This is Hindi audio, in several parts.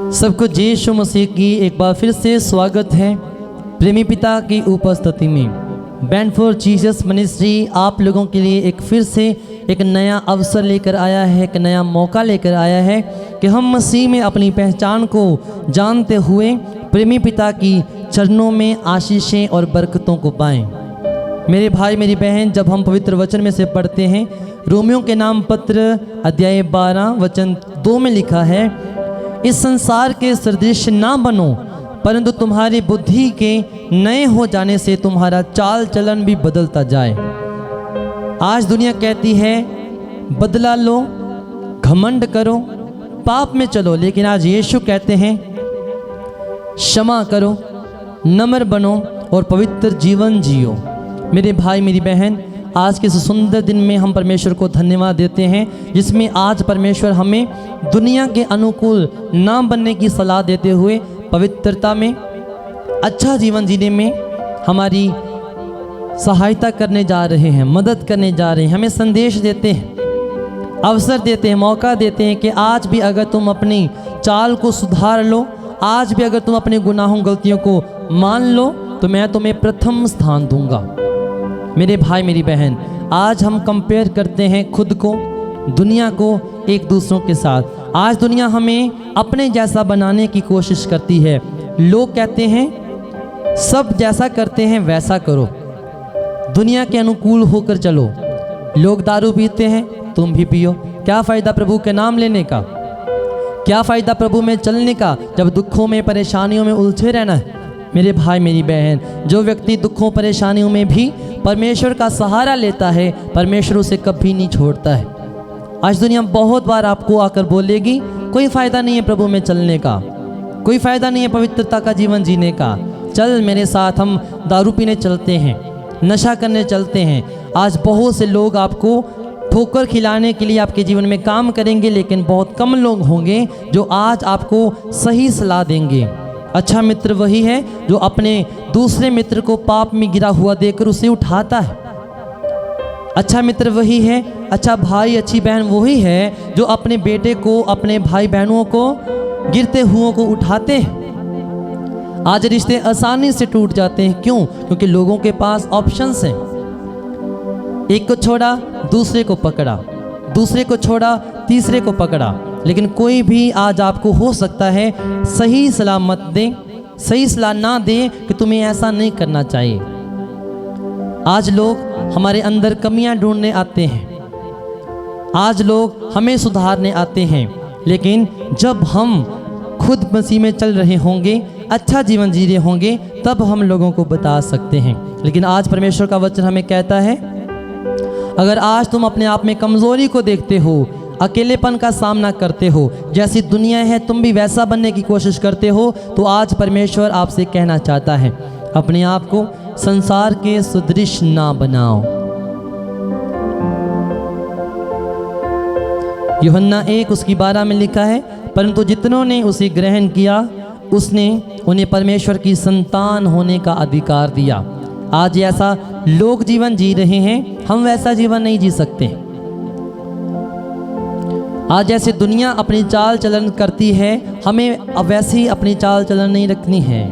सबको यीशु मसीह की एक बार फिर से स्वागत है प्रेमी पिता की उपस्थिति में। बैंड फॉर जीसस मिनिस्ट्री आप लोगों के लिए एक फिर से एक नया अवसर लेकर आया है, एक नया मौका लेकर आया है कि हम मसीह में अपनी पहचान को जानते हुए प्रेमी पिता की चरणों में आशीषें और बरकतों को पाएं। मेरे भाई मेरी बहन, जब हम पवित्र वचन में से पढ़ते हैं, रोमियों के नाम पत्र अध्याय 12 वचन 2 में लिखा है, इस संसार के सदृश ना बनो, परंतु तुम्हारी बुद्धि के नए हो जाने से तुम्हारा चाल चलन भी बदलता जाए। आज दुनिया कहती है बदला लो, घमंड करो, पाप में चलो, लेकिन आज यीशु कहते हैं क्षमा करो, नम्र बनो और पवित्र जीवन जियो। मेरे भाई मेरी बहन, आज के इस सुंदर दिन में हम परमेश्वर को धन्यवाद देते हैं, जिसमें आज परमेश्वर हमें दुनिया के अनुकूल ना बनने की सलाह देते हुए पवित्रता में, अच्छा जीवन जीने में हमारी सहायता करने जा रहे हैं, मदद करने जा रहे हैं, हमें संदेश देते हैं, अवसर देते हैं, मौका देते हैं कि आज भी अगर तुम अपनी चाल को सुधार लो, आज भी अगर तुम अपने गुनाहों गलतियों को मान लो, तो मैं तुम्हें प्रथम स्थान दूंगा। मेरे भाई मेरी बहन, आज हम कंपेयर करते हैं खुद को, दुनिया को एक दूसरों के साथ। आज दुनिया हमें अपने जैसा बनाने की कोशिश करती है। लोग कहते हैं सब जैसा करते हैं वैसा करो, दुनिया के अनुकूल होकर चलो। लोग दारू पीते हैं, तुम भी पियो। क्या फ़ायदा प्रभु के नाम लेने का? क्या फ़ायदा प्रभु में चलने का जब दुखों में परेशानियों में उलझे रहना है? मेरे भाई मेरी बहन, जो व्यक्ति दुखों परेशानियों में भी परमेश्वर का सहारा लेता है, परमेश्वर उसे कभी नहीं छोड़ता है। आज दुनिया बहुत बार आपको आकर बोलेगी कोई फ़ायदा नहीं है प्रभु में चलने का, कोई फ़ायदा नहीं है पवित्रता का जीवन जीने का, चल मेरे साथ हम दारू पीने चलते हैं, नशा करने चलते हैं। आज बहुत से लोग आपको ठोकर खिलाने के लिए आपके जीवन में काम करेंगे, लेकिन बहुत कम लोग होंगे जो आज आपको सही सलाह देंगे। अच्छा मित्र वही है जो अपने दूसरे मित्र को पाप में गिरा हुआ देखकर उसे उठाता है। अच्छा मित्र वही है, अच्छा भाई अच्छी बहन वही है जो अपने बेटे को, अपने भाई बहनों को, गिरते हुओं को उठाते हैं। आज रिश्ते आसानी से टूट जाते हैं। क्यों? क्योंकि लोगों के पास ऑप्शंस हैं। एक को छोड़ा दूसरे को पकड़ा, दूसरे को छोड़ा तीसरे को पकड़ा, लेकिन कोई भी आज आपको हो सकता है सही सलाह मत दे, सही सलाह ना दे कि तुम्हें ऐसा नहीं करना चाहिए। आज लोग हमारे अंदर कमियां ढूंढने आते हैं, आज लोग हमें सुधारने आते हैं, लेकिन जब हम खुद मसीह में चल रहे होंगे, अच्छा जीवन जी रहे होंगे, तब हम लोगों को बता सकते हैं। लेकिन आज परमेश्वर का वचन हमें कहता है, अगर आज तुम अपने आप में कमज़ोरी को देखते हो, अकेलेपन का सामना करते हो, जैसी दुनिया है तुम भी वैसा बनने की कोशिश करते हो, तो आज परमेश्वर आपसे कहना चाहता है, अपने आप को संसार के सदृश ना बनाओ। यूहन्ना 1:12 में लिखा है, परंतु जितनों ने उसे ग्रहण किया, उसने उन्हें परमेश्वर की संतान होने का अधिकार दिया। आज ऐसा लोग जीवन जी रहे हैं, हम वैसा जीवन नहीं जी सकते। आज जैसे दुनिया अपनी चाल चलन करती है, हमें अब वैसे ही अपनी चाल चलन नहीं रखनी है।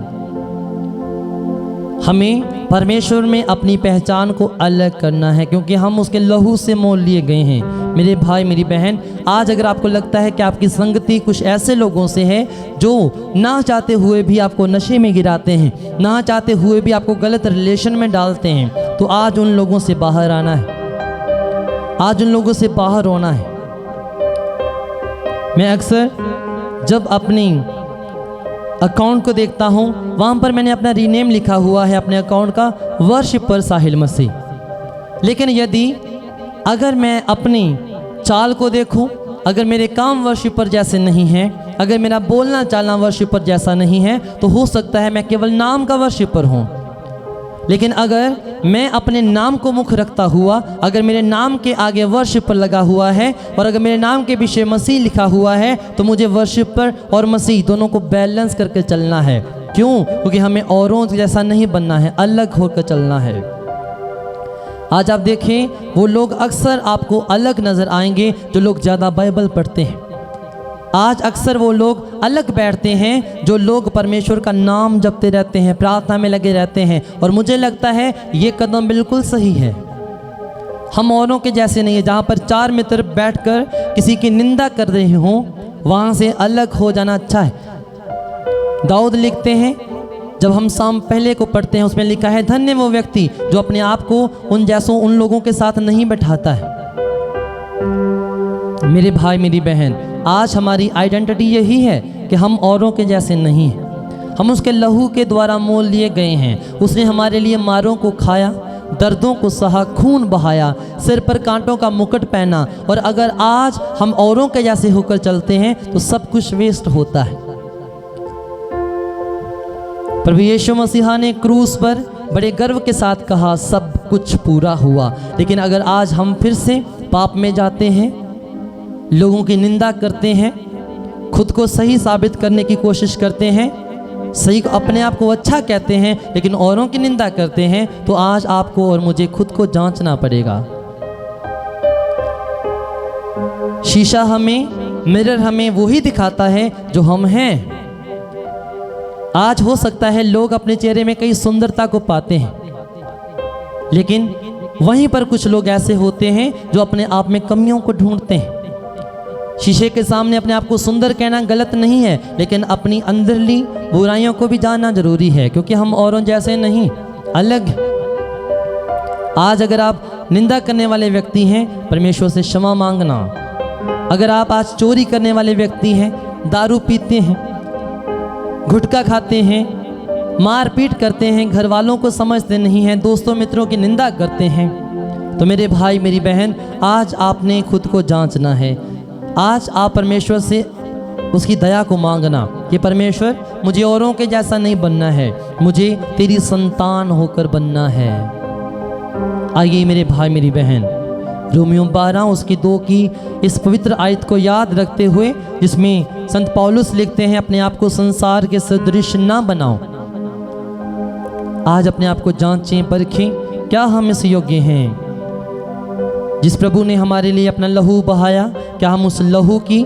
हमें परमेश्वर में अपनी पहचान को अलग करना है, क्योंकि हम उसके लहू से मोल लिए गए हैं। मेरे भाई मेरी बहन, आज अगर आपको लगता है कि आपकी संगति कुछ ऐसे लोगों से है जो ना चाहते हुए भी आपको नशे में गिराते हैं, ना चाहते हुए भी आपको गलत रिलेशन में डालते हैं, तो आज उन लोगों से बाहर आना है, आज उन लोगों से बाहर होना है। मैं अक्सर जब अपनी अकाउंट को देखता हूँ, वहाँ पर मैंने अपना रीनेम लिखा हुआ है अपने अकाउंट का, वर्शिपर साहिल मसीह। लेकिन यदि अगर मैं अपनी चाल को देखूं, अगर मेरे काम वर्शिपर जैसे नहीं हैं, अगर मेरा बोलना चालना वर्शिपर जैसा नहीं है, तो हो सकता है मैं केवल नाम का वर्शिपर हूँ। लेकिन अगर मैं अपने नाम को मुख्य रखता हुआ, अगर मेरे नाम के आगे वर्शिपर लगा हुआ है और अगर मेरे नाम के पीछे मसीह लिखा हुआ है, तो मुझे वर्शिपर और मसीह दोनों को बैलेंस करके चलना है। क्यों? क्योंकि हमें औरों जैसा नहीं बनना है, अलग होकर चलना है। आज आप देखें, वो लोग अक्सर आपको अलग नज़र आएंगे जो लोग ज़्यादा बाइबल पढ़ते हैं। आज अक्सर वो लोग अलग बैठते हैं जो लोग परमेश्वर का नाम जपते रहते हैं, प्रार्थना में लगे रहते हैं, और मुझे लगता है ये कदम बिल्कुल सही है। हम औरों के जैसे नहीं है, जहाँ पर 4 मित्र बैठकर किसी की निंदा कर रहे हों, वहाँ से अलग हो जाना अच्छा है। दाऊद लिखते हैं, जब हम साम पहले को पढ़ते हैं, उसमें लिखा है, धन्य वो व्यक्ति जो अपने आप को उन जैसों उन लोगों के साथ नहीं बैठाता है। मेरे भाई मेरी बहन, आज हमारी आइडेंटिटी यही है कि हम औरों के जैसे नहीं हैं। हम उसके लहू के द्वारा मोल लिए गए हैं। उसने हमारे लिए मारों को खाया, दर्दों को सहा, खून बहाया, सिर पर कांटों का मुकुट पहना। और अगर आज हम औरों के जैसे होकर चलते हैं तो सब कुछ वेस्ट होता है। प्रभु यीशु मसीहा ने क्रूस पर बड़े गर्व के साथ कहा, सब कुछ पूरा हुआ। लेकिन अगर आज हम फिर से पाप में जाते हैं, लोगों की निंदा करते हैं, खुद को सही साबित करने की कोशिश करते हैं, सही अपने आप को अच्छा कहते हैं, लेकिन औरों की निंदा करते हैं, तो आज आपको और मुझे खुद को जांचना पड़ेगा। शीशा हमें, मिरर हमें वही दिखाता है जो हम हैं। आज हो सकता है लोग अपने चेहरे में कई सुंदरता को पाते हैं, लेकिन वहीं पर कुछ लोग ऐसे होते हैं जो अपने आप में कमियों को ढूंढते हैं। शीशे के सामने अपने आप को सुंदर कहना गलत नहीं है, लेकिन अपनी अंदरली बुराइयों को भी जानना जरूरी है, क्योंकि हम औरों जैसे नहीं, अलग। आज अगर आप निंदा करने वाले व्यक्ति हैं, परमेश्वर से क्षमा मांगना। अगर आप आज चोरी करने वाले व्यक्ति हैं, दारू पीते हैं, गुटखा खाते हैं, मारपीट करते हैं, घर वालों को समझते नहीं हैं, दोस्तों मित्रों की निंदा करते हैं, तो मेरे भाई मेरी बहन, आज आपने खुद को जांचना है। आज आप परमेश्वर से उसकी दया को मांगना कि परमेश्वर, मुझे औरों के जैसा नहीं बनना है, मुझे तेरी संतान होकर बनना है। आइए मेरे भाई मेरी बहन, रोमियो 12 उसकी 2 की इस पवित्र आयत को याद रखते हुए, जिसमें संत पौलुस लिखते हैं, अपने आप को संसार के सदृश ना बनाओ। आज अपने आप को जांचें, परखें, क्या हम इस योग्य हैं। जिस प्रभु ने हमारे लिए अपना लहू बहाया, क्या हम उस लहू की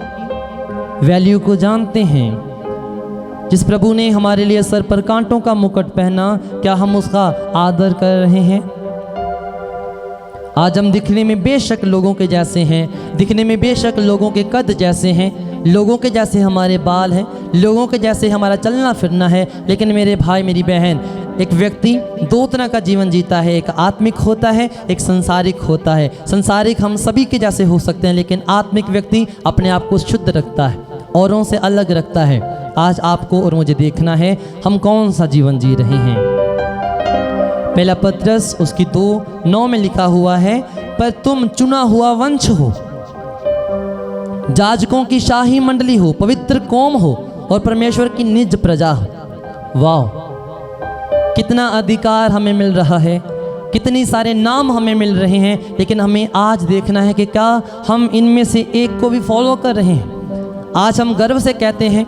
वैल्यू को जानते हैं। जिस प्रभु ने हमारे लिए सर पर कांटों का मुकुट पहना, क्या हम उसका आदर कर रहे हैं। आज हम दिखने में बेशक लोगों के जैसे हैं, दिखने में बेशक लोगों के कद जैसे हैं, लोगों के जैसे हमारे बाल हैं, लोगों के जैसे हमारा चलना फिरना है, लेकिन मेरे भाई मेरी बहन, एक व्यक्ति 2 तरह का जीवन जीता है। एक आत्मिक होता है, एक संसारिक होता है। संसारिक हम सभी के जैसे हो सकते हैं, लेकिन आत्मिक व्यक्ति अपने आप को शुद्ध रखता है, औरों से अलग रखता है। आज आपको और मुझे देखना है हम कौन सा जीवन जी रहे हैं। पहला पत्रस उसकी 2:9 में लिखा हुआ है, पर तुम चुना हुआ वंश हो, जाजकों की शाही मंडली हो, पवित्र कौम हो और परमेश्वर की निज प्रजा हो। वाह, कितना अधिकार हमें मिल रहा है, कितनी सारे नाम हमें मिल रहे हैं, लेकिन हमें आज देखना है कि क्या हम इनमें से एक को भी फॉलो कर रहे हैं। आज हम गर्व से कहते हैं,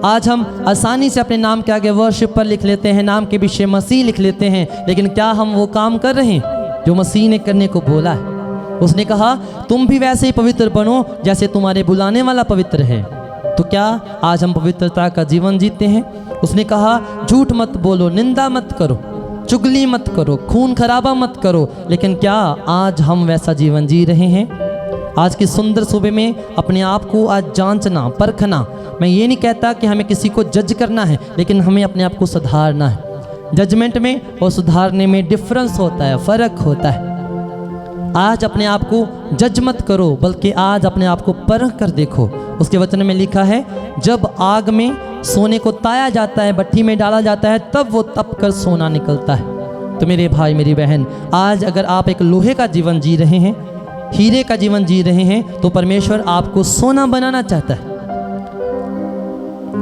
आज हम आसानी से अपने नाम के आगे वर्शिप पर लिख लेते हैं, नाम के पीछे मसीह लिख लेते हैं, लेकिन क्या हम वो काम कर रहे हैं जो मसीह ने करने को बोला है। उसने कहा, तुम भी वैसे ही पवित्र बनो जैसे तुम्हारे बुलाने वाला पवित्र है। तो क्या आज हम पवित्रता का जीवन जीते हैं। उसने कहा, झूठ मत बोलो, निंदा मत करो, चुगली मत करो, खून खराबा मत करो, लेकिन क्या आज हम वैसा जीवन जी रहे हैं। आज की सुंदर सुबह में अपने आप को आज जांचना, परखना। मैं ये नहीं कहता कि हमें किसी को जज करना है, लेकिन हमें अपने आप को सुधारना है। जजमेंट में और सुधारने में डिफरेंस होता है, फ़र्क होता है। आज अपने आप को जज मत करो, बल्कि आज अपने आप को परख कर देखो। उसके वचन में लिखा है, जब आग में सोने को ताया जाता है, भट्ठी में डाला जाता है, तब वो तप कर सोना निकलता है। तो मेरे भाई मेरी बहन, आज अगर आप एक लोहे का जीवन जी रहे हैं, हीरे का जीवन जी रहे हैं, तो परमेश्वर आपको सोना बनाना चाहता है।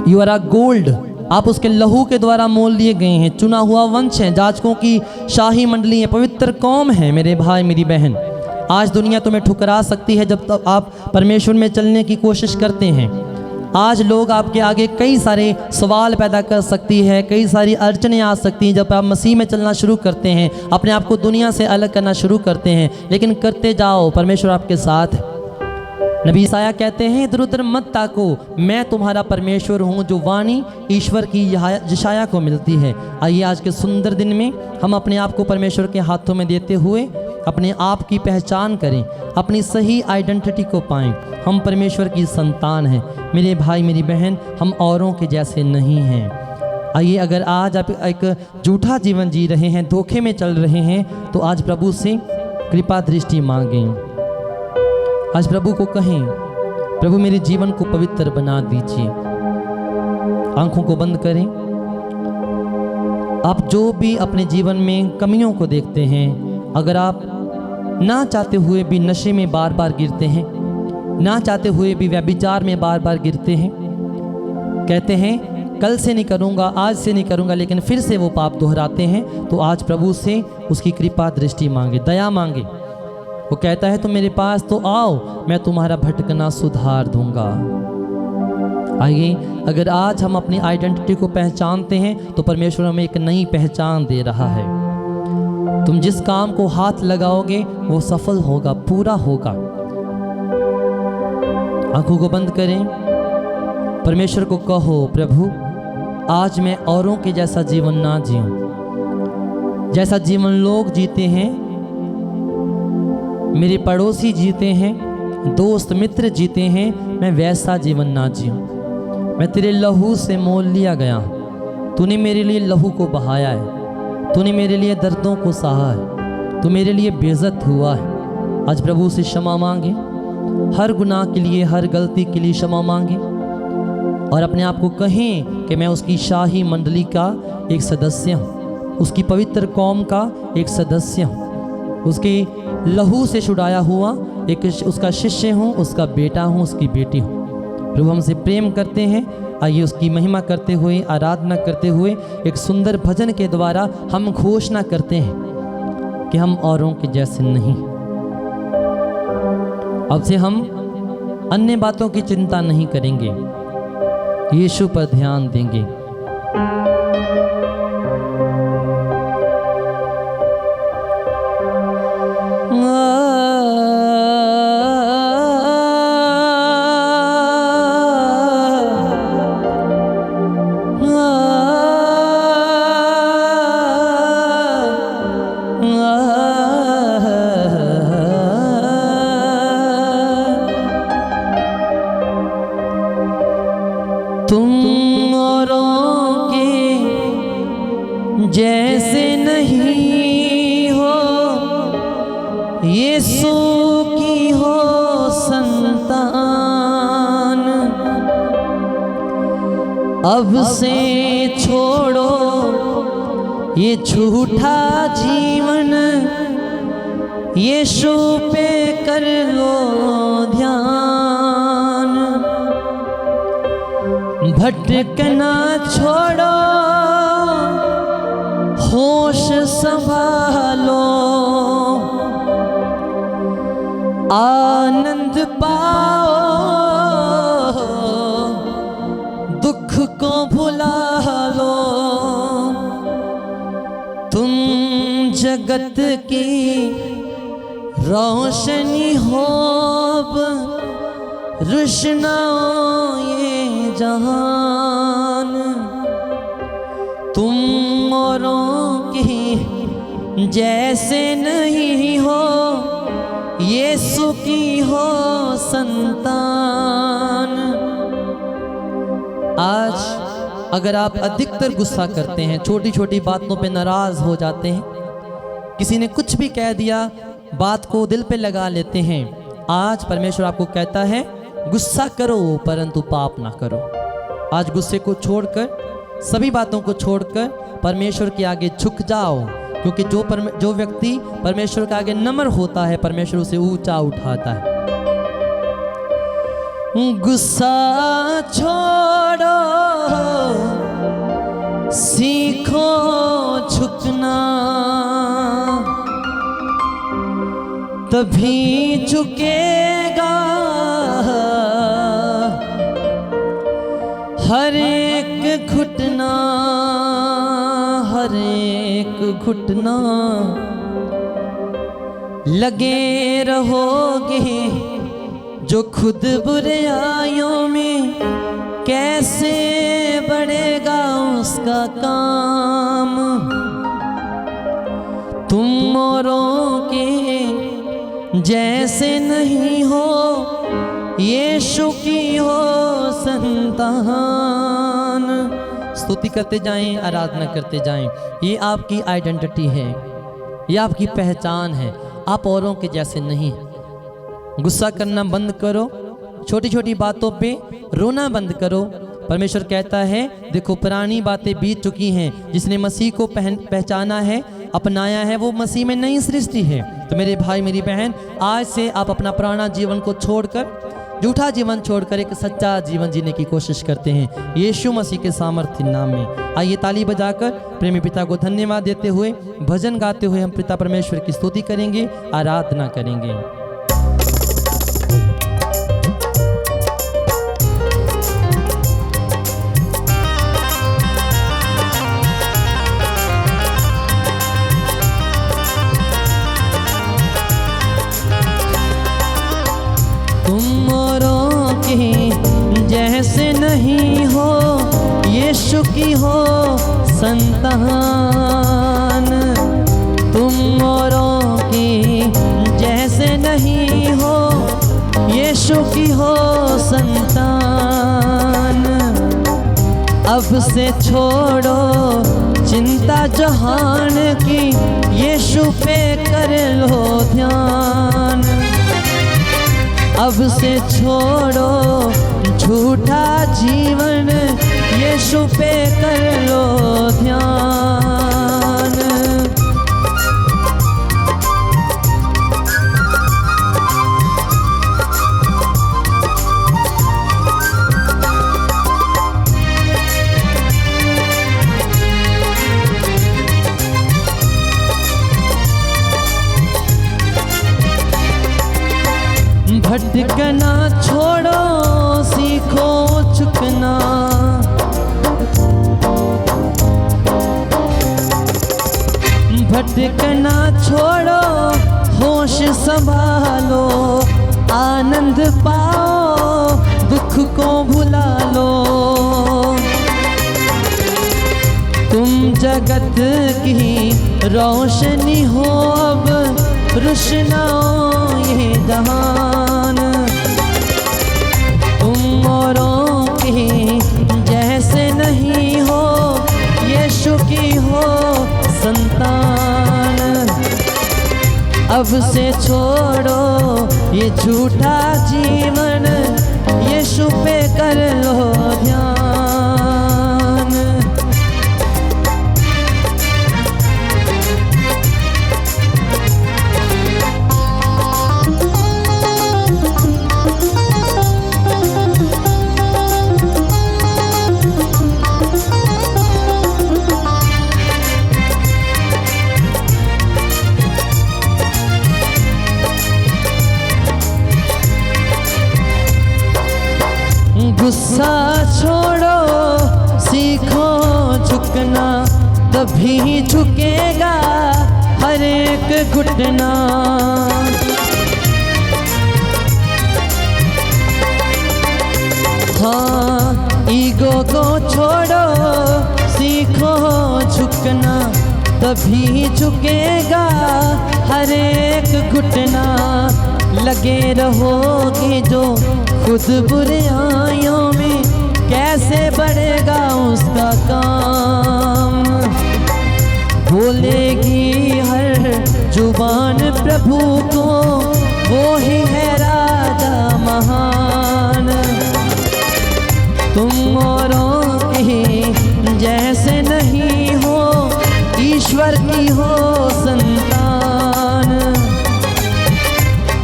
यू आर अ गोल्ड, आप उसके लहू के द्वारा मोल लिए गए हैं, चुना हुआ वंश है, जाजकों की शाही मंडली है, पवित्र कौम है। मेरे भाई मेरी बहन, आज दुनिया तुम्हें ठुकरा सकती है जब तक आप परमेश्वर में चलने की कोशिश करते हैं। आज लोग आपके आगे कई सारे सवाल पैदा कर सकती है, कई सारी अड़चनें आ सकती हैं जब आप मसीह में चलना शुरू करते हैं, अपने आप को दुनिया से अलग करना शुरू करते हैं। लेकिन करते जाओ, परमेश्वर आपके साथ है। नबी ईसाया कहते हैं इधर उधर मत ताको, मैं तुम्हारा परमेश्वर हूँ, जो वाणी ईश्वर की यशाया को मिलती है। आइए आज के सुंदर दिन में हम अपने आप को परमेश्वर के हाथों में देते हुए अपने आप की पहचान करें, अपनी सही आइडेंटिटी को पाएं। हम परमेश्वर की संतान हैं। मेरे भाई मेरी बहन, हम औरों के जैसे नहीं हैं। आइए, अगर आज आप एक झूठा जीवन जी रहे हैं, धोखे में चल रहे हैं, तो आज प्रभु से कृपा दृष्टि मांगें। आज प्रभु को कहें, प्रभु मेरे जीवन को पवित्र बना दीजिए। आंखों को बंद करें। आप जो भी अपने जीवन में कमियों को देखते हैं, अगर आप ना चाहते हुए भी नशे में बार बार गिरते हैं, ना चाहते हुए भी व्यभिचार में बार बार गिरते हैं, कहते हैं कल से नहीं करूँगा, आज से नहीं करूँगा, लेकिन फिर से वो पाप दोहराते हैं, तो आज प्रभु से उसकी कृपा दृष्टि मांगे, दया मांगे। वो कहता है तुम मेरे पास तो आओ, मैं तुम्हारा भटकना सुधार दूंगा। आइए, अगर आज हम अपनी आइडेंटिटी को पहचानते हैं तो परमेश्वर हमें एक नई पहचान दे रहा है। तुम जिस काम को हाथ लगाओगे वो सफल होगा, पूरा होगा। आंखों को बंद करें। परमेश्वर को कहो, प्रभु आज मैं औरों के जैसा जीवन ना जीऊं, जैसा जीवन लोग जीते हैं, मेरे पड़ोसी जीते हैं, दोस्त मित्र जीते हैं, मैं वैसा जीवन ना जीऊं। मैं तेरे लहू से मोल लिया गया। तूने मेरे लिए लहू को बहाया है, तूने मेरे लिए दर्दों को सहा है, तू मेरे लिए बेइज्जत हुआ है। आज प्रभु से क्षमा मांगे, हर गुनाह के लिए, हर गलती के लिए क्षमा मांगे, और अपने आप को कहें कि मैं उसकी शाही मंडली का एक सदस्य हूँ, उसकी पवित्र कौम का एक सदस्य हूँ, उसके लहू से छुड़ाया हुआ एक उसका शिष्य हूँ, उसका बेटा हूँ, उसकी बेटी हूँ। प्रभु हमसे प्रेम करते हैं। आइए उसकी महिमा करते हुए, आराधना करते हुए एक सुंदर भजन के द्वारा हम घोषणा करते हैं कि हम औरों के जैसे नहीं। अब से हम अन्य बातों की चिंता नहीं करेंगे, यीशु पर ध्यान देंगे। तुम औरों के जैसे नहीं हो, यीशु की हो संतान। अब से छोड़ो ये झूठा जीवन, यीशु पे कर लो ध्यान। भटकना छोड़ो, होश संभालो, आनंद पाओ, दुख को भुला लो। तुम जगत की रोशनी हो, रोशनाओ ये जहान। तुम औरों की जैसे नहीं हो, यीशु की हो संतान। आज अगर आप अधिकतर गुस्सा करते हैं, छोटी छोटी बातों पे नाराज हो जाते हैं, किसी ने कुछ भी कह दिया, बात को दिल पे लगा लेते हैं, आज परमेश्वर आपको कहता है गुस्सा करो परंतु पाप ना करो। आज गुस्से को छोड़कर, सभी बातों को छोड़कर परमेश्वर के आगे झुक जाओ, क्योंकि जो व्यक्ति परमेश्वर के आगे नम्र होता है, परमेश्वर उसे ऊंचा उठाता है। गुस्सा छोड़ो, सीखो झुकना, तभी झुकेगा हर एक घुटना, हर एक घुटना। लगे रहोगे जो खुद बुराइयों में कैसे बढ़ेगा उसका काम। तुम औरों के जैसे नहीं हो, यीशु की हो संतान। स्तुति करते जाएं, आराधना करते जाएं। ये आपकी आइडेंटिटी है, ये आपकी पहचान है। आप औरों के जैसे नहीं। गुस्सा करना बंद करो, छोटी छोटी बातों पे रोना बंद करो। परमेश्वर कहता है देखो पुरानी बातें बीत चुकी हैं। जिसने मसीह को पहचाना है, अपनाया है, वो मसीह में नई सृष्टि है। तो मेरे भाई मेरी बहन, आज से आप अपना पुराना जीवन को छोड़कर, झूठा जीवन छोड़कर एक सच्चा जीवन जीने की कोशिश करते हैं यीशु मसीह के सामर्थ्य नाम में। आइए ताली बजाकर प्रेमी पिता को धन्यवाद देते हुए, भजन गाते हुए हम पिता परमेश्वर की स्तुति करेंगे, आराधना करेंगे। तुम औरों के जैसे नहीं हो, यीशु की हो संतान। तुम औरों के जैसे नहीं हो, यीशु की हो संतान। अब से छोड़ो चिंता जहान की, यीशु पे कर लो ध्यान। अब से छोड़ो झूठा जीवन, यीशु पे कर लो ध्यान। भटकना छोड़ो, सीखो झुकना। भटकना छोड़ो, होश संभालो, आनंद पाओ, दुख को भुला लो। तुम जगत की रोशनी हो, अब रोशनाओ ये जहान। तुम औरों के जैसे नहीं हो, यीशु की हो संतान। अब से छोड़ो ये झूठा जीवन, यीशु पे कर लो ध्यान। गुस्सा छोड़ो, सीखो झुकना, तभी झुकेगा हर एक घुटना। हाँ, ईगो को छोड़ो, सीखो झुकना, तभी झुकेगा हर एक घुटना। लगे रहोगे जो खुद बुराइयों में, कैसे बढ़ेगा उसका काम। बोलेगी हर जुबान प्रभु को, वो ही है राजा महान। तुम औरों के जैसे नहीं हो, ईश्वर की हो संतान।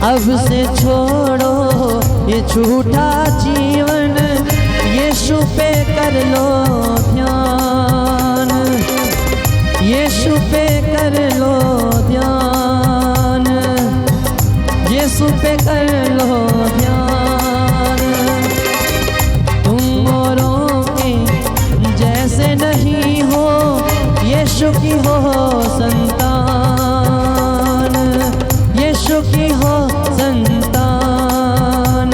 अब से छोड़ो ये झूठा जीवन, यीशु पे कर लो ध्यान। यीशु पे कर लो ध्यान, यीशु पे कर लो ध्यान। तुम औरों के जैसे नहीं हो, यीशु की हो संतान। यीशु की हो संतान।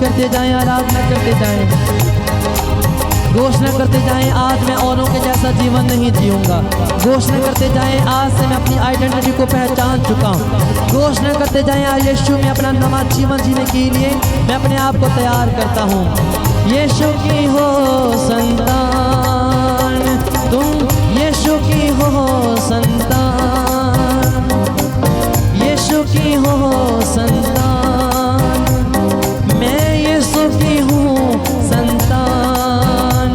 करते जाएं, आराधना करते जाएं, घोषणा करते जाएं, आज मैं औरों के जैसा जीवन नहीं जीऊंगा। घोषणा करते जाएं, आज से मैं अपनी आइडेंटिटी को पहचान चुका हूँ। घोषणा करते जाएं, आज यीशु में अपना नवा जीवन जीने के लिए मैं अपने आप को तैयार करता हूँ। यीशु की हो संतान, तुम यीशु की हो संतान, यीशु की हो संतान, मैं यीशु की हूँ संतान,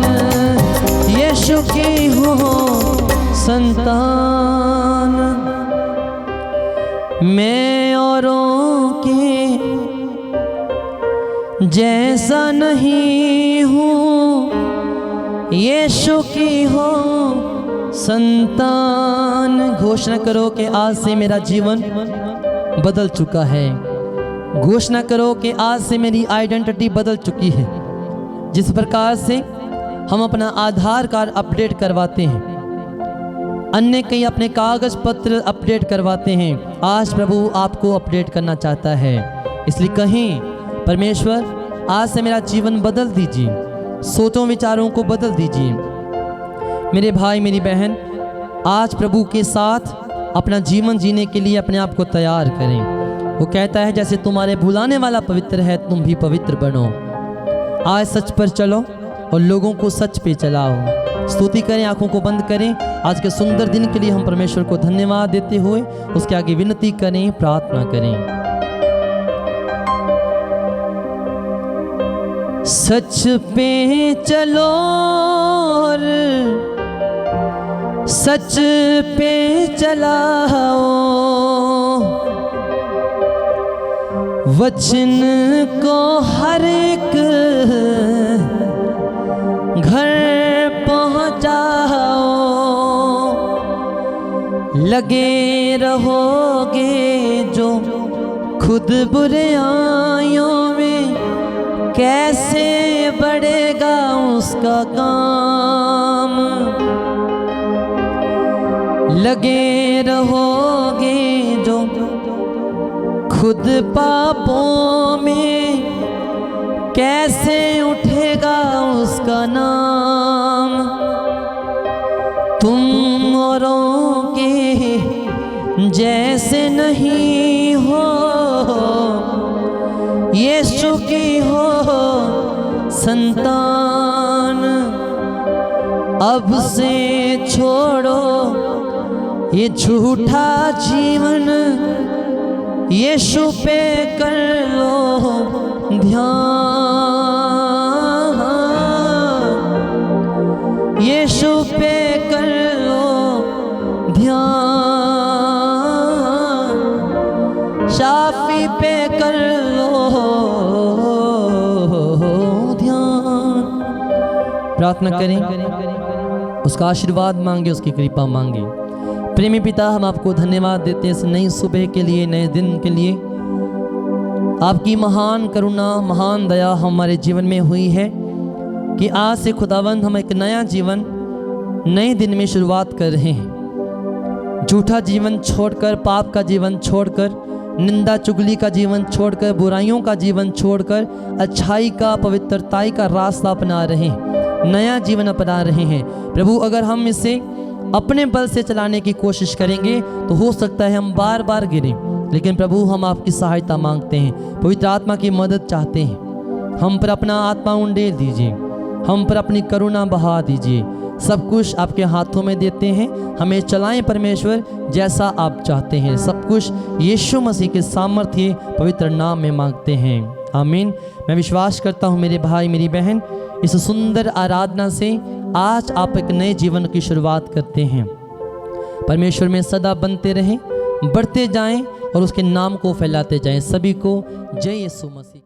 यीशु की हूँ संतान। मैं औरों के जैसा नहीं हूँ, यीशु की हो संतान। घोषणा करो कि आज से मेरा जीवन बदल चुका है। घोषणा करो कि आज से मेरी आइडेंटिटी बदल चुकी है। जिस प्रकार से हम अपना आधार कार्ड अपडेट करवाते हैं, अन्य कई अपने कागज पत्र अपडेट करवाते हैं, आज प्रभु आपको अपडेट करना चाहता है। इसलिए कहें, परमेश्वर आज से मेरा जीवन बदल दीजिए, सोचों विचारों को बदल दीजिए। मेरे भाई मेरी बहन, आज प्रभु के साथ अपना जीवन जीने के लिए अपने आप को तैयार करें। वो कहता है, जैसे तुम्हारे बुलाने वाला पवित्र है, तुम भी पवित्र बनो। आज सच पर चलो और लोगों को सच पे चलाओ। स्तुति करें, आंखों को बंद करें। आज के सुंदर दिन के लिए हम परमेश्वर को धन्यवाद देते हुए उसके आगे विनती करें, प्रार्थना करें। सच पे चलो और सच पे चलाओ, वचन को हर एक घर पहुंचाओ। लगे रहोगे जो खुद बुराइयों में, कैसे बढ़ेगा उसका काम। लगे रहोगे जो खुद पापों में, कैसे उठेगा उसका नाम। तुम औरों के जैसे नहीं हो, यीशु की हो संतान। अब से छोड़ो ये झूठा जीवन, यीशु पे कर लो ध्यान। यीशु पे कर लो ध्यान, शाफी पे कर लो ध्यान। प्रार्थना करें, उसका आशीर्वाद मांगे, उसकी कृपा मांगे। प्रेमी पिता, हम आपको धन्यवाद देते हैं इस नई सुबह के लिए, नए दिन के लिए। आपकी महान करुणा, महान दया हमारे जीवन में हुई है कि आज से खुदावंद हम एक नया जीवन, नए दिन में शुरुआत कर रहे हैं। झूठा जीवन छोड़कर, पाप का जीवन छोड़कर, निंदा चुगली का जीवन छोड़कर, बुराइयों का जीवन छोड़कर अच्छाई का, पवित्रताई का रास्ता अपना रहे हैं, नया जीवन अपना रहे हैं। प्रभु, अगर हम इसे अपने बल से चलाने की कोशिश करेंगे तो हो सकता है हम बार बार गिरें, लेकिन प्रभु हम आपकी सहायता मांगते हैं, पवित्र आत्मा की मदद चाहते हैं। हम पर अपना आत्मा उंडेल दीजिए, हम पर अपनी करुणा बहा दीजिए। सब कुछ आपके हाथों में देते हैं, हमें चलाएं परमेश्वर जैसा आप चाहते हैं। सब कुछ यीशु मसीह के सामर्थ्य पवित्र नाम में मांगते हैं, आमीन। मैं विश्वास करता हूँ मेरे भाई मेरी बहन, इस सुंदर आराधना से आज आप एक नए जीवन की शुरुआत करते हैं। परमेश्वर में सदा बनते रहें, बढ़ते जाएं और उसके नाम को फैलाते जाएं। सभी को जय यीशु मसीह।